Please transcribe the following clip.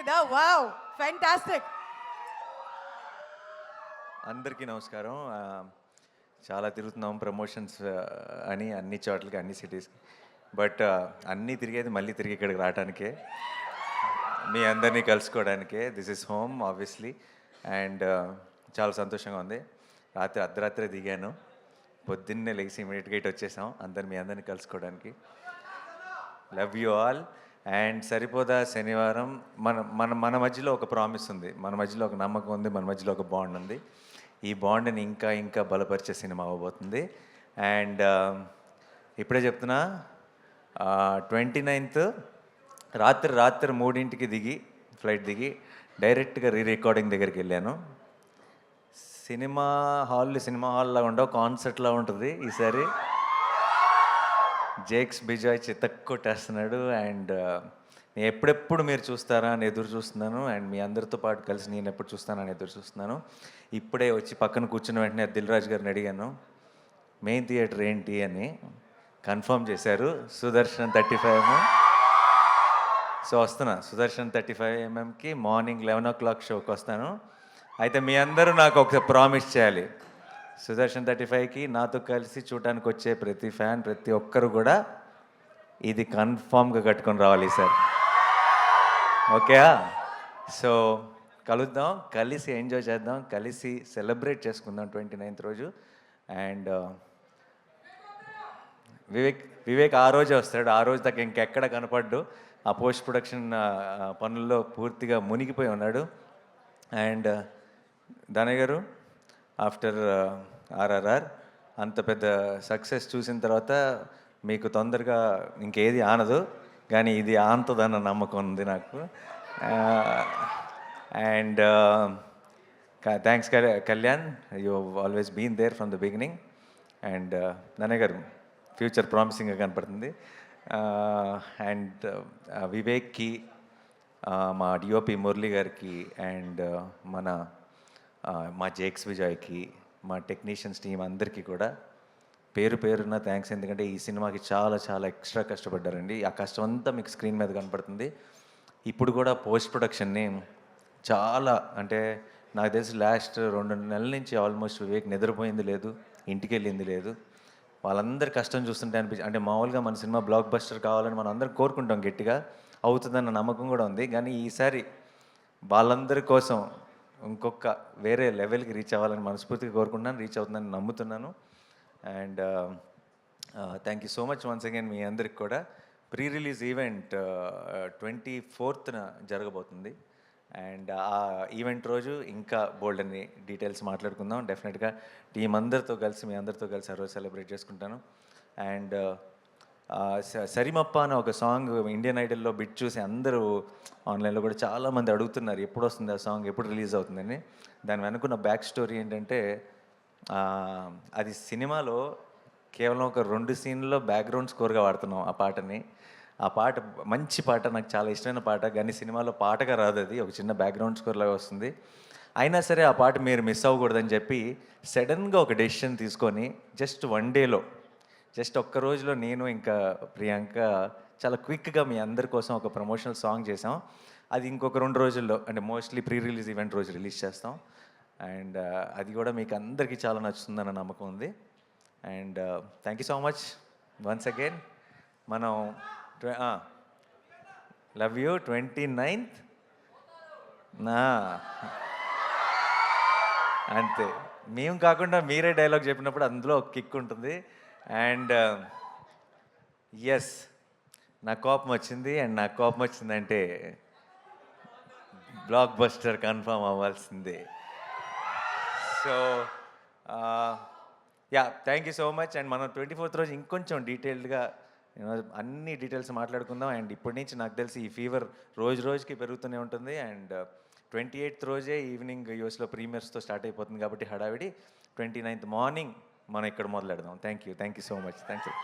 కదా wow fantastic. అందరికీ నమస్కారం. చాలా తిరుగుతున్నాం ప్రమోషన్స్ అని అన్ని చోట్లకి అన్ని సిటీస్కి. బట్ అన్నీ తిరిగేది మళ్ళీ తిరిగి ఇక్కడికి రావడానికే, మీ అందరినీ కలుసుకోవడానికే. This is home obviously. And చాలా సంతోషంగా ఉంది. రాత్రి అర్ధరాత్రే దిగాను, పొద్దున్నే లేచి ఇమీడియట్గా ఇటు వచ్చేసాం మీ అందరినీ కలుసుకోవడానికి. Love you all. అండ్ సరిపోదా శనివారం మన మన మన మధ్యలో ఒక ప్రామిస్ ఉంది, మన మధ్యలో ఒక నమ్మకం ఉంది, మన మధ్యలో ఒక బాండ్ ఉంది. ఈ బాండ్ని ఇంకా ఇంకా బలపరిచే సినిమా అవ్వబోతుంది. అండ్ ఇప్పుడే చెప్తున్నా, 29th రాత్రి 3ంటికి దిగి ఫ్లైట్ దిగి డైరెక్ట్గా రికార్డింగ్ దగ్గరికి వెళ్ళాను. సినిమా హాల్లా ఉండవు, కాన్సర్ట్లా ఉంటుంది ఈసారి. జేక్స్ బిజాయ్ చితక్కొట్టేస్తున్నాడు. అండ్ నేను ఎప్పుడెప్పుడు మీరు చూస్తారా అని ఎదురు చూస్తున్నాను. అండ్ మీ అందరితో పాటు కలిసి నేను ఎప్పుడు చూస్తానని ఎదురు చూస్తున్నాను. ఇప్పుడే వచ్చి పక్కన కూర్చున్న వెంటనే దిల్ రాజు గారిని అడిగాను, మెయిన్ థియేటర్ ఏంటి అని. కన్ఫర్మ్ చేశారు, సుదర్శన్ 35mm. సో వస్తున్నా సుదర్శన్ 35mmకి మార్నింగ్ 11 o'clock షోకి వస్తాను. అయితే మీ అందరూ నాకు ఒకసారి ప్రామిస్ చేయాలి, సుదర్శన్ 35కి నాతో కలిసి చూడటానికి వచ్చే ప్రతి ఫ్యాన్, ప్రతి ఒక్కరు కూడా ఇది కన్ఫామ్గా కట్టుకొని రావాలి సార్. ఓకే? సో కలుద్దాం, కలిసి ఎంజాయ్ చేద్దాం, కలిసి సెలబ్రేట్ చేసుకుందాం 29th రోజు. అండ్ వివేక్ ఆ రోజే వస్తాడు. ఆ రోజు దాకా ఇంకెక్కడ కనపడ్డు, ఆ పోస్ట్ ప్రొడక్షన్ పనుల్లో పూర్తిగా మునిగిపోయి ఉన్నాడు. అండ్ దానయ్య గారు, ఆఫ్టర్ ఆర్ఆర్ఆర్ అంత పెద్ద సక్సెస్ చూసిన తర్వాత మీకు తొందరగా ఇంకేది ఆనదు, కానీ ఇది ఆనుతుందన్న నమ్మకం ఉంది నాకు. And thanks Kalyan, you always been there from the beginning. And Danayya garu future ప్రామిసింగ్గా కనపడుతుంది. అండ్ వివేక్కి, మా డిఓపి మురళి గారికి, అండ్ మా జేక్స్ విజయ్కి, మా టెక్నీషియన్స్ టీం అందరికీ కూడా పేరు పేరున థ్యాంక్స్. ఎందుకంటే ఈ సినిమాకి చాలా చాలా ఎక్స్ట్రా కష్టపడ్డారండి. ఆ కష్టం అంతా మీకు స్క్రీన్ మీద కనపడుతుంది. ఇప్పుడు కూడా పోస్ట్ ప్రొడక్షన్ని చాలా, అంటే నాకు తెలిసి లాస్ట్ 2 నెలల నుంచి ఆల్మోస్ట్ వివేక్ నిద్రపోయింది లేదు, ఇంటికి వెళ్ళింది లేదు. వాళ్ళందరి కష్టం చూస్తుంటే అంటే మామూలుగా మన సినిమా బ్లాక్ బస్టర్ కావాలని మనం అందరం కోరుకుంటాం, గట్టిగా అవుతుందన్న నమ్మకం కూడా ఉంది. కానీ ఈసారి వాళ్ళందరి కోసం ఇంకొక వేరే లెవెల్కి రీచ్ అవ్వాలని మనస్ఫూర్తిగా కోరుకుంటున్నాను, రీచ్ అవుతుందని నమ్ముతున్నాను. And thank you so much once again మీ అందరికి కూడా. ప్రీ రిలీజ్ ఈవెంట్ 24th జరగబోతుంది. అండ్ ఆ ఈవెంట్ రోజు ఇంకా బోల్డ్ అని డీటెయిల్స్ మాట్లాడుకుందాం. డెఫినెట్గా టీం అందరితో కలిసి, మీ అందరితో కలిసి ఆ రోజు సెలబ్రేట్ చేసుకుంటాను. అండ్ సరిమప్ప అనే ఒక సాంగ్ ఇండియన్ ఐడల్లో బిట్ చూసి అందరూ ఆన్లైన్లో కూడా చాలామంది అడుగుతున్నారు, ఎప్పుడు వస్తుంది ఆ సాంగ్, ఎప్పుడు రిలీజ్ అవుతుందని. దాని వెనుకున్న బ్యాక్ స్టోరీ ఏంటంటే, అది సినిమాలో కేవలం ఒక 2 సీన్లో బ్యాక్గ్రౌండ్ స్కోర్గా వాడుతున్నాం ఆ పాటని. ఆ పాట మంచి పాట, నాకు చాలా ఇష్టమైన పాట, కానీ సినిమాలో పాటగా రాదు, అది ఒక చిన్న బ్యాక్గ్రౌండ్ స్కోర్ లాగా వస్తుంది. అయినా సరే ఆ పాట మీరు మిస్ అవ్వకూడదని చెప్పి సడన్గా ఒక డెసిషన్ తీసుకొని జస్ట్ 1 డేలో, జస్ట్ ఒక్క రోజులో నేను ఇంకా ప్రియాంక చాలా క్విక్గా మీ అందరి కోసం ఒక ప్రమోషనల్ సాంగ్ చేసాం. అది ఇంకొక 2 రోజుల్లో, అంటే మోస్ట్లీ ప్రీ రిలీజ్ ఈవెంట్ రోజు రిలీజ్ చేస్తాం. అండ్ అది కూడా మీకు అందరికీ చాలా నచ్చుతుందన్న నమ్మకం ఉంది. And thank you so much once again. మనం లవ్ యూ 29th నా అంతే. మేము కాకుండా మీరే డైలాగ్ చెప్పినప్పుడు అందులో ఒక కిక్ ఉంటుంది. అండ్ ఎస్, నాకు కోపం వచ్చింది. అండ్ నాకు కోపం వచ్చిందంటే బ్లాక్ బస్టర్ కన్ఫర్మ్ అవ్వాల్సిందే. So yeah, thank you so much. And మనం 24th రోజు ఇంకొంచెం డీటెయిల్డ్గా అన్ని డీటెయిల్స్ మాట్లాడుకుందాం. అండ్ ఇప్పటి నుంచి నాకు తెలిసి ఈ ఫీవర్ రోజు రోజుకి పెరుగుతూనే ఉంటుంది. అండ్ 28th రోజే ఈవినింగ్ యూఎస్లో ప్రీమియర్స్తో స్టార్ట్ అయిపోతుంది కాబట్టి హడావిడి. 29th మార్నింగ్ మనం ఇక్కడ మొదలెడదాం. Thank you so much. Thank you.